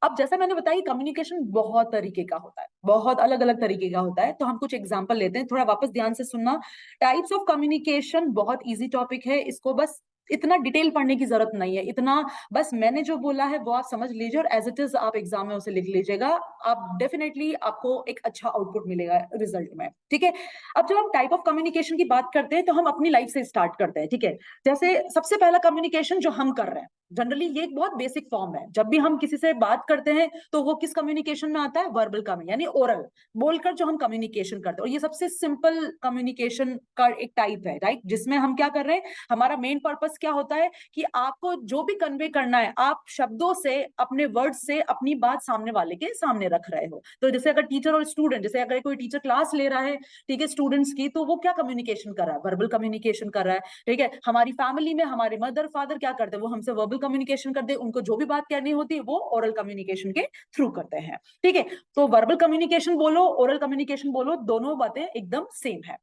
अब जैसा मैंने बताया कम्युनिकेशन बहुत तरीके का होता है, बहुत अलग अलग तरीके का होता है। तो हम कुछ एग्जांपल लेते हैं, थोड़ा वापस ध्यान से सुनना। टाइप्स ऑफ कम्युनिकेशन बहुत इजी टॉपिक है, इसको बस इतना डिटेल पढ़ने की जरूरत नहीं है, इतना बस मैंने जो बोला है वो आप समझ लीजिए और एज इट इज आप एग्जाम में उसे लिख लीजिएगा। आप डेफिनेटली आपको एक अच्छा आउटपुट मिलेगा रिजल्ट में, ठीक है। अब जब हम टाइप ऑफ कम्युनिकेशन की बात करते हैं तो हम अपनी लाइफ से स्टार्ट करते हैं, ठीक है। जैसे सबसे पहला कम्युनिकेशन जो हम कर रहे हैं, जनरली ये एक बहुत बेसिक फॉर्म है। जब भी हम किसी से बात करते हैं तो वो किस कम्युनिकेशन में आता है? वर्बल कम्युनिकेशन, यानी ओरल, बोलकर जो हम कम्युनिकेशन करते हैं। और ये सबसे सिंपल कम्युनिकेशन का एक टाइप है, राइट, जिसमें हम क्या कर रहे हैं, हमारा मेन पर्पस क्या होता है कि आपको जो भी कन्वे करना है आप शब्दों से, अपने वर्ड से अपनी बात सामने वाले के सामने रख रहे हो। तो जैसे अगर टीचर और स्टूडेंट, जैसे अगर कोई टीचर क्लास ले रहा है, ठीक है, स्टूडेंट्स की, तो वो क्या कम्युनिकेशन कर रहा है? वर्बल कम्युनिकेशन कर रहा है, ठीक है। हमारी फैमिली में हमारे मदर फादर क्या करते हैं? वो हमसे वर्बल कम्युनिकेशन करते हैं, उनको जो भी बात कहनी होती है वो ओरल कम्युनिकेशन के थ्रू करते हैं, ठीक है। तो वर्बल कम्युनिकेशन बोलो, ओरल कम्युनिकेशन बोलो, दोनों बातें एकदम सेम है।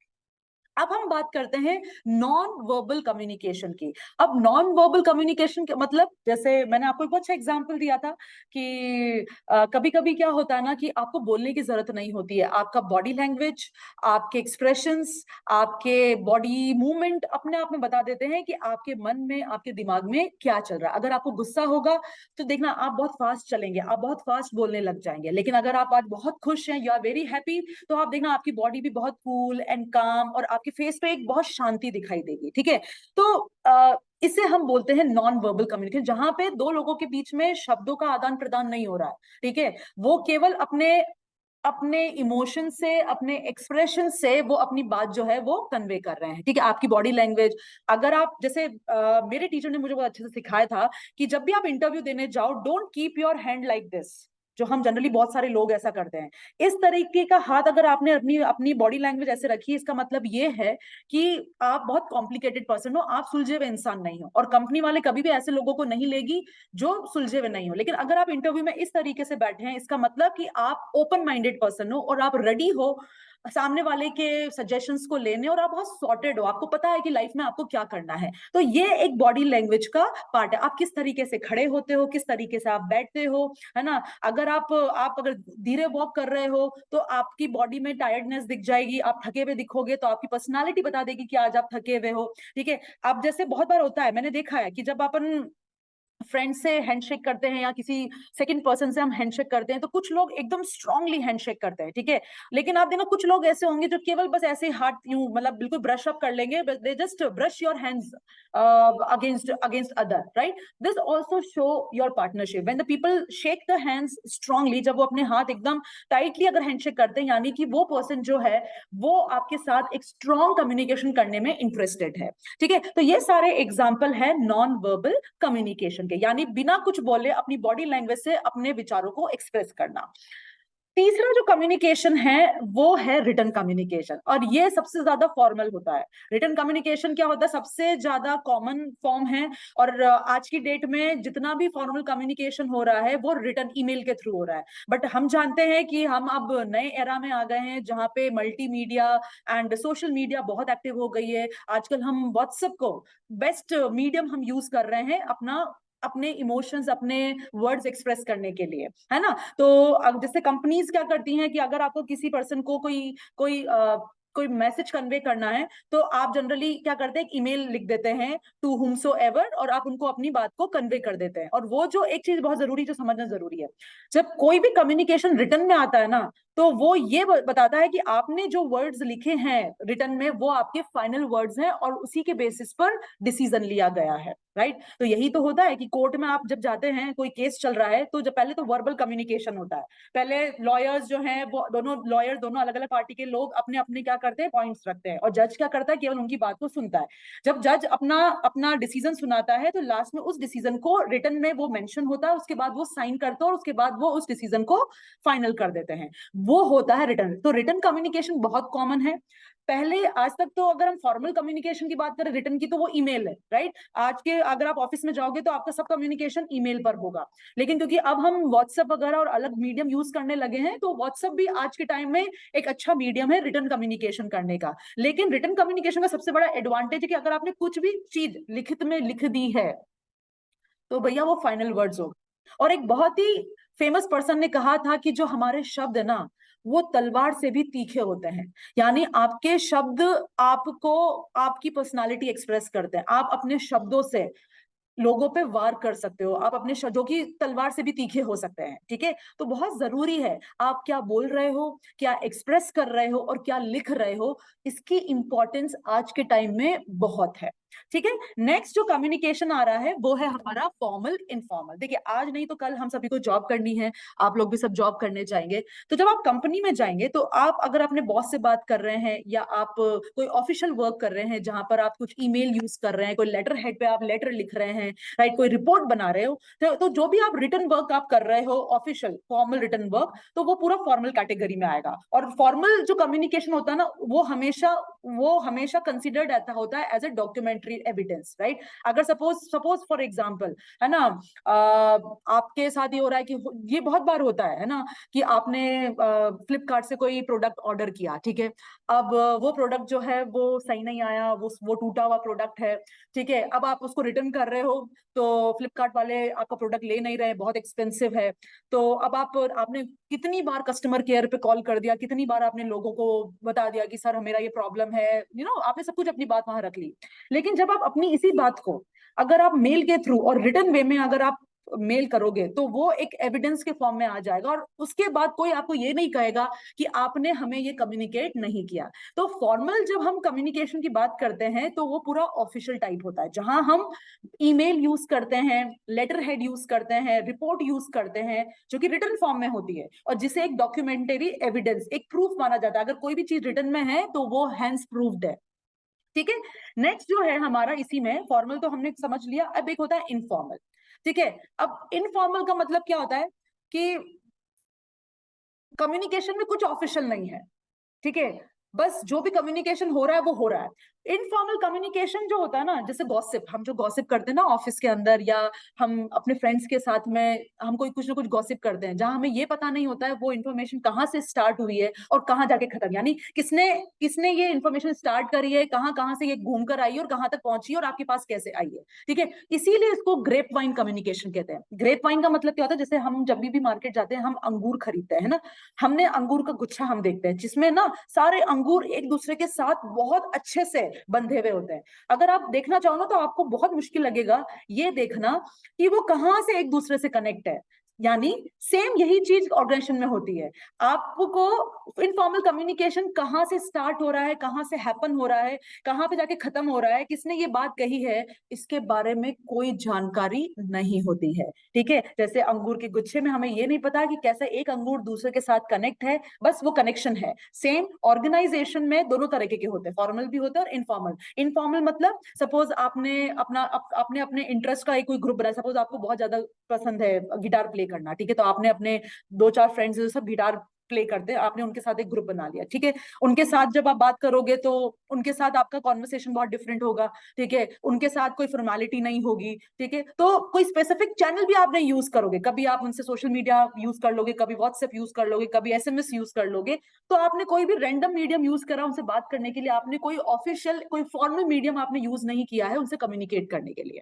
अब हम बात करते हैं नॉन वर्बल कम्युनिकेशन की। अब नॉन वर्बल कम्युनिकेशन का मतलब, जैसे मैंने आपको एक बहुत अच्छा एग्जांपल दिया था कि कभी कभी क्या होता है ना कि आपको बोलने की जरूरत नहीं होती है, आपका बॉडी लैंग्वेज, आपके एक्सप्रेशंस, आपके बॉडी मूवमेंट अपने आप में बता देते हैं कि आपके मन में, आपके दिमाग में क्या चल रहा है। अगर आपको गुस्सा होगा तो देखना आप बहुत फास्ट चलेंगे, आप बहुत फास्ट बोलने लग जाएंगे। लेकिन अगर आप आज बहुत खुश हैं, यू आर वेरी हैप्पी, तो आप देखना आपकी बॉडी भी बहुत कूल एंड काम, और आपके फेस पे एक बहुत शांति दिखाई देगी, ठीक है। तो इसे हम बोलते हैं नॉन वर्बल कम्युनिकेशन, जहां पे दो लोगों के बीच में शब्दों का आदान प्रदान नहीं हो रहा है, ठीक है। वो केवल अपने अपने इमोशन से, अपने एक्सप्रेशन से वो अपनी बात जो है वो कन्वे कर रहे हैं, ठीक है। आपकी बॉडी लैंग्वेज, अगर आप जैसे मेरे टीचर ने मुझे बहुत अच्छे से सिखाया था कि जब भी आप इंटरव्यू देने जाओ, don't keep your hand like this, जो हम जनरली बहुत सारे लोग ऐसा करते हैं। इस तरीके का हाथ अगर आपने अपनी अपनी बॉडी लैंग्वेज ऐसे रखी, इसका मतलब ये है कि आप बहुत कॉम्प्लिकेटेड पर्सन हो, आप सुलझे हुए इंसान नहीं हो, और कंपनी वाले कभी भी ऐसे लोगों को नहीं लेगी जो सुलझे हुए नहीं हो। लेकिन अगर आप इंटरव्यू में इस तरीके से बैठे हैं, इसका मतलब कि आप ओपन माइंडेड पर्सन हो और आप रेडी हो सामने वाले के सजेशंस को लेने, और आप बहुत सॉर्टेड हो, आपको पता है कि लाइफ में आपको क्या करना है। तो ये एक बॉडी लैंग्वेज का पार्ट है। आप किस तरीके से खड़े होते हो, किस तरीके से आप बैठते हो, है ना। अगर आप अगर धीरे वॉक कर रहे हो तो आपकी बॉडी में टायर्डनेस दिख जाएगी, आप थके हुए दिखोगे, तो आपकी पर्सनालिटी बता देगी कि आज आप थके हुए हो, ठीक है। आप जैसे बहुत बार होता है, मैंने देखा है कि जब अपन फ्रेंड से हैंडशेक करते हैं या किसी सेकंड पर्सन से हम हैंडशेक करते हैं, तो कुछ लोग एकदम स्ट्रांगली हैंडशेक करते हैं, ठीक है। लेकिन आप देखना कुछ लोग ऐसे होंगे जो केवल बस ऐसे हाथ यूं मतलब बिल्कुल ब्रश अप कर लेंगे, बस they just brush your hands against against other, right. This also show your partnership when the people shake the hands strongly. जब वो अपने हाथ एकदम टाइटली अगर हैंडशेक करते हैं, यानी कि वो पर्सन जो है वो आपके साथ एक स्ट्रॉन्ग कम्युनिकेशन करने में इंटरेस्टेड है, ठीक है। तो ये सारे एग्जाम्पल है नॉन वर्बल कम्युनिकेशन के, यानी बिना कुछ बोले अपनी बॉडी लैंग्वेज से अपने विचारों को एक्सप्रेस करना। तीसरा जो कम्युनिकेशन है वो है रिटन कम्युनिकेशन, और ये सबसे ज्यादा फॉर्मल होता है। रिटन कम्युनिकेशन क्या होता है? सबसे ज्यादा कॉमन फॉर्म है, और आज की डेट में जितना भी फॉर्मल कम्युनिकेशन हो रहा है वो रिटन ईमेल के थ्रू हो रहा है। बट हम जानते हैं कि हम अब नए एरा में आ गए हैं जहां पे मल्टीमीडिया एंड सोशल मीडिया बहुत एक्टिव हो गई है। आजकल हम व्हाट्सएप को बेस्ट मीडियम हम यूज कर रहे हैं अपना अपने इमोशंस, अपने वर्ड्स एक्सप्रेस करने के लिए, है ना। तो जैसे कंपनीज क्या करती हैं कि अगर आपको किसी पर्सन को कोई कोई कोई मैसेज कन्वे करना है, तो आप जनरली क्या करते हैं, ईमेल लिख देते हैं टू हुमसो एवर, और आप उनको अपनी बात को कन्वे कर देते हैं। और वो जो एक चीज बहुत जरूरी, जो समझना जरूरी है, जब कोई भी कम्युनिकेशन रिटर्न में आता है ना, तो वो ये बताता है कि आपने जो वर्ड्स लिखे हैं रिटर्न में वो आपके फाइनल वर्ड्स हैं, और उसी के बेसिस पर डिसीजन लिया गया है, राइट। तो यही तो होता है कि कोर्ट में आप जब जाते हैं, कोई केस चल रहा है, तो जब पहले तो वर्बल कम्युनिकेशन होता है। पहले लॉयर्स जो हैं वो दोनों लॉयर, दोनों अलग अलग पार्टी के लोग अपने अपने क्या करते हैं, पॉइंट्स रखते हैं, और जज क्या करता है, केवल उनकी बात को सुनता है। जब जज अपना अपना डिसीजन सुनाता है, तो लास्ट में उस डिसीजन को रिटर्न में वो मेंशन होता है, उसके बाद वो साइन करते हैं, और उसके बाद वो उस डिसीजन को फाइनल कर देते हैं। वो होता है रिटर्न। तो रिटर्न कम्युनिकेशन बहुत कॉमन है। पहले आज तक तो अगर हम फॉर्मल कम्युनिकेशन की बात करें रिटर्न की, तो वो ईमेल है, राइट। आज के अगर आप ऑफिस में जाओगे तो आपका सब कम्युनिकेशन ईमेल पर होगा। लेकिन क्योंकि अब हम व्हाट्सएप वगैरह और अलग मीडियम यूज करने लगे हैं, तो व्हाट्सएप भी आज के टाइम में एक अच्छा मीडियम है रिटर्न कम्युनिकेशन करने का। लेकिन रिटर्न कम्युनिकेशन का सबसे बड़ा एडवांटेज है कि अगर आपने कुछ भी चीज लिखित में लिख दी है, तो भैया वो फाइनल वर्ड्स होगा। और एक बहुत ही फेमस पर्सन ने कहा था कि जो हमारे शब्द है ना, वो तलवार से भी तीखे होते हैं। यानी आपके शब्द आपको, आपकी पर्सनालिटी एक्सप्रेस करते हैं। आप अपने शब्दों से लोगों पे वार कर सकते हो, आप अपने जो कि तलवार से भी तीखे हो सकते हैं। ठीक है, तो बहुत जरूरी है आप क्या बोल रहे हो, क्या एक्सप्रेस कर रहे हो और क्या लिख रहे हो, इसकी इंपॉर्टेंस आज के टाइम में बहुत है। ठीक है, नेक्स्ट जो कम्युनिकेशन आ रहा है वो है हमारा फॉर्मल इनफॉर्मल। देखिए, आज नहीं तो कल हम सभी को जॉब करनी है, आप लोग भी सब जॉब करने जाएंगे। तो जब आप कंपनी में जाएंगे तो आप अगर अपने बॉस से बात कर रहे हैं या आप कोई ऑफिशियल वर्क कर रहे हैं जहां पर आप कुछ ईमेल यूज कर रहे हैं, कोई लेटर हेड पे आप लेटर लिख रहे हैं, राइट, कोई रिपोर्ट बना रहे हो, तो जो भी आप रिटर्न वर्क आप कर रहे हो, ऑफिशियल फॉर्मल रिटर्न वर्क, तो वो पूरा फॉर्मल कैटेगरी में आएगा। और फॉर्मल जो कम्युनिकेशन होता है ना, वो हमेशा कंसिडर्ड रहता होता है as a documentary evidence, right. अगर सपोज सपोज फॉर एग्जाम्पल, है ना, आपके साथ ये हो रहा है कि ये बहुत बार होता है ना, कि आपने फ्लिपकार्ट से कोई प्रोडक्ट ऑर्डर किया, ठीक है। अब वो प्रोडक्ट जो है वो सही नहीं आया, वो टूटा हुआ प्रोडक्ट है, ठीक है। अब आप उसको रिटर्न कर रहे हो तो फ्लिपकार्ट वाले आपका प्रोडक्ट ले नहीं रहे, बहुत एक्सपेंसिव है। तो अब आपने कितनी बार कस्टमर केयर पे कॉल कर दिया, कितनी बार आपने लोगों को बता दिया कि सर मेरा ये प्रॉब्लम है, आपने सब कुछ अपनी बात वहां रख ली। लेकिन जब आप अपनी इसी बात को अगर आप मेल के थ्रू और रिटर्न वे में अगर आप मेल करोगे तो वो एक एविडेंस के फॉर्म में आ जाएगा, और उसके बाद कोई आपको ये नहीं कहेगा कि आपने हमें ये कम्युनिकेट नहीं किया। तो फॉर्मल जब हम कम्युनिकेशन की बात करते हैं तो वो पूरा ऑफिशियल टाइप होता है, जहां हम ईमेल यूज करते हैं, लेटर हेड यूज करते हैं, रिपोर्ट यूज करते हैं, जो कि रिटर्न फॉर्म में होती है और जिसे एक डॉक्यूमेंटरी एविडेंस, एक प्रूफ माना जाता है। अगर कोई भी चीज रिटर्न में है तो वो हैंस प्रूव्ड है। ठीक है, नेक्स्ट जो है हमारा, इसी में फॉर्मल तो हमने समझ लिया, अब एक होता है इनफॉर्मल। ठीक है, अब इनफॉर्मल का मतलब क्या होता है कि कम्युनिकेशन में कुछ ऑफिशियल नहीं है। ठीक है, बस जो भी कम्युनिकेशन हो रहा है वो हो रहा है। इनफॉर्मल कम्युनिकेशन जो होता है ना, जैसे गॉसिप, हम जो गॉसिप करते हैं ना ऑफिस के अंदर, या हम अपने फ्रेंड्स के साथ में हम कोई कुछ ना कुछ गॉसिप करते हैं, जहां हमें ये पता नहीं होता है वो इन्फॉर्मेशन कहाँ से स्टार्ट हुई है और कहाँ जाके खत्म, यानी किसने किसने ये इन्फॉर्मेशन स्टार्ट करी है, कहाँ कहाँ से ये घूम कर आई है और कहाँ तक पहुंची है और आपके पास कैसे आई है। ठीक है, इसीलिए इसको ग्रेप वाइन कम्युनिकेशन कहते हैं। ग्रेप वाइन का मतलब क्या होता है, जैसे हम जब भी मार्केट जाते हैं, हम अंगूर खरीदते हैं ना, हमने अंगूर का गुच्छा हम देखते हैं जिसमें ना सारे अंगूर एक दूसरे के साथ बहुत अच्छे से बंधे हुए होते हैं। अगर आप देखना चाहो ना तो आपको बहुत मुश्किल लगेगा ये देखना कि वो कहाँ से एक दूसरे से कनेक्ट है। यानी सेम यही चीज ऑर्गेनाइजेशन में होती है। आपको इनफॉर्मल कम्युनिकेशन कहाँ से स्टार्ट हो रहा है, कहाँ से हैपन हो रहा है, कहाँ पे जाके खत्म हो रहा है, किसने ये बात कही है, इसके बारे में कोई जानकारी नहीं होती है। ठीक है, जैसे अंगूर के गुच्छे में हमें ये नहीं पता कि कैसे एक अंगूर दूसरे के साथ कनेक्ट है, बस वो कनेक्शन है। सेम ऑर्गेनाइजेशन में दोनों तरीके के होते हैं, फॉर्मल भी होते हैं और इनफॉर्मल। इनफॉर्मल मतलब सपोज आपने अपने इंटरेस्ट का एक कोई ग्रुप बनाया, सपोज आपको बहुत ज्यादा पसंद है गिटार प्ले करना, ठीक है, तो आपने अपने दो चार फ्रेंड्स जो सब गिटार प्ले करते हैं, आपने उनके साथ एक ग्रुप बना लिया। ठीक है, उनके साथ जब आप बात करोगे तो उनके साथ आपका कॉन्वर्सेशन बहुत डिफरेंट होगा। ठीक है, उनके साथ कोई फॉर्मेलिटी नहीं होगी। ठीक है, तो कोई स्पेसिफिक चैनल भी आप नहीं यूज करोगे, कभी आप उनसे सोशल मीडिया यूज कर लोगे, कभी व्हाट्सएप यूज कर लोगे, कभी एसएमएस यूज कर लोगे। तो आपने कोई भी रैंडम मीडियम यूज करा उनसे बात करने के लिए, आपने कोई ऑफिशियल कोई फॉर्मल मीडियम आपने यूज नहीं किया है उनसे कम्युनिकेट करने के लिए।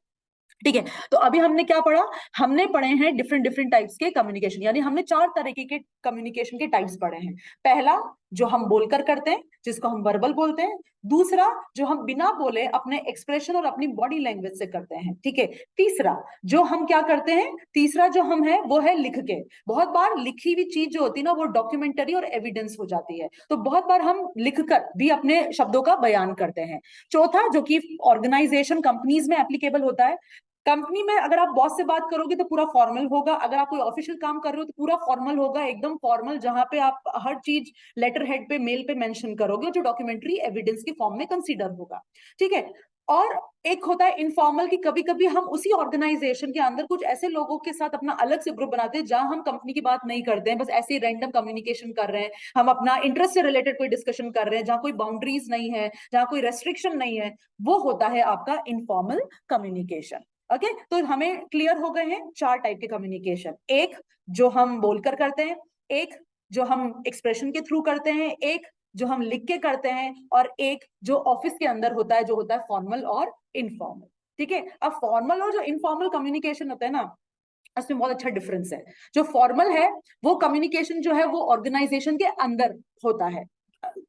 ठीक है, तो अभी हमने क्या पढ़ा, हमने पढ़े हैं डिफरेंट डिफरेंट टाइप्स के कम्युनिकेशन, यानी हमने 4 तरीके के कम्युनिकेशन के टाइप्स पढ़े हैं। पहला, जो हम बोलकर करते हैं, जिसको हम वर्बल बोलते हैं। दूसरा, जो हम बिना बोले अपने एक्सप्रेशन और अपनी बॉडी लैंग्वेज से करते हैं। ठीक है। तीसरा, जो हम क्या करते हैं, तीसरा जो हम है वो है लिख के। बहुत बार लिखी हुई चीज जो होती है ना वो डॉक्यूमेंटरी और एविडेंस हो जाती है, तो बहुत बार हम लिखकर भी अपने शब्दों का बयान करते हैं। चौथा, जो कि ऑर्गेनाइजेशन कंपनीज में एप्लीकेबल होता है, कंपनी में अगर आप बॉस से बात करोगे तो पूरा फॉर्मल होगा, अगर आप कोई ऑफिशियल काम कर रहे हो तो पूरा फॉर्मल होगा, एकदम फॉर्मल, जहां पे आप हर चीज लेटर हेड पे मेल पे मेंशन करोगे, जो डॉक्यूमेंट्री एविडेंस के फॉर्म में कंसीडर होगा। ठीक है। और एक होता है इनफॉर्मल, की कभी कभी हम उसी ऑर्गेनाइजेशन के अंदर कुछ ऐसे लोगों के साथ अपना अलग से ग्रुप बनाते हैं जहां हम कंपनी की बात नहीं करते हैं, बस ऐसे ही रैंडम कम्युनिकेशन कर रहे हैं, हम अपना इंटरेस्ट से रिलेटेड कोई डिस्कशन कर रहे हैं, जहां कोई बाउंड्रीज नहीं है, जहां कोई रेस्ट्रिक्शन नहीं है, वो होता है आपका इनफॉर्मल कम्युनिकेशन। ओके, तो हमें क्लियर हो गए हैं 4 टाइप के कम्युनिकेशन। एक, जो हम बोलकर करते हैं, एक जो हम एक्सप्रेशन के थ्रू करते हैं, एक जो हम लिख के करते हैं, और एक जो ऑफिस के अंदर होता है, जो होता है फॉर्मल और इनफॉर्मल। ठीक है, अब फॉर्मल और जो इनफॉर्मल कम्युनिकेशन होता है ना, इसमें बहुत अच्छा डिफरेंस है। जो फॉर्मल है वो कम्युनिकेशन जो है वो ऑर्गेनाइजेशन के अंदर होता है,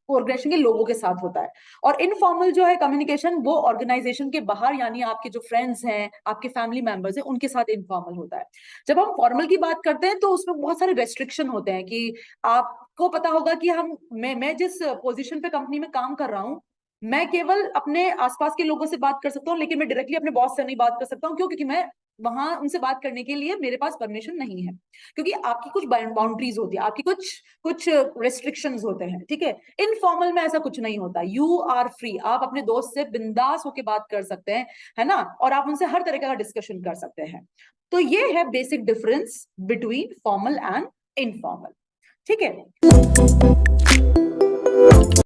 ऑर्गेनाइजेशन के लोगों के साथ होता है। और इनफॉर्मल जो है कम्युनिकेशन वो ऑर्गेनाइजेशन के बाहर, यानी आपके जो फ्रेंड्स हैं, आपके फैमिली मेंबर्स हैं, उनके साथ इनफॉर्मल होता है। जब हम फॉर्मल की बात करते हैं तो उसमें बहुत सारे रेस्ट्रिक्शन होते हैं कि आपको पता होगा कि मैं जिस पोजीशन पे कंपनी में काम कर रहा हूँ, मैं केवल अपने आसपास के लोगों से बात कर सकता हूँ, लेकिन मैं डायरेक्टली अपने बॉस से नहीं बात कर सकता हूँ। क्यों? क्योंकि मैं वहां उनसे बात करने के लिए मेरे पास परमिशन नहीं है, क्योंकि आपकी कुछ बाउंड्रीज होती है, आपकी कुछ कुछ रेस्ट्रिक्शंस होते हैं, ठीक है। इनफॉर्मल में ऐसा कुछ नहीं होता, यू आर फ्री, आप अपने दोस्त से बिंदास होके बात कर सकते हैं, है ना, और आप उनसे हर तरीके का डिस्कशन कर सकते हैं। तो ये है basic difference between formal and informal, ठीक है।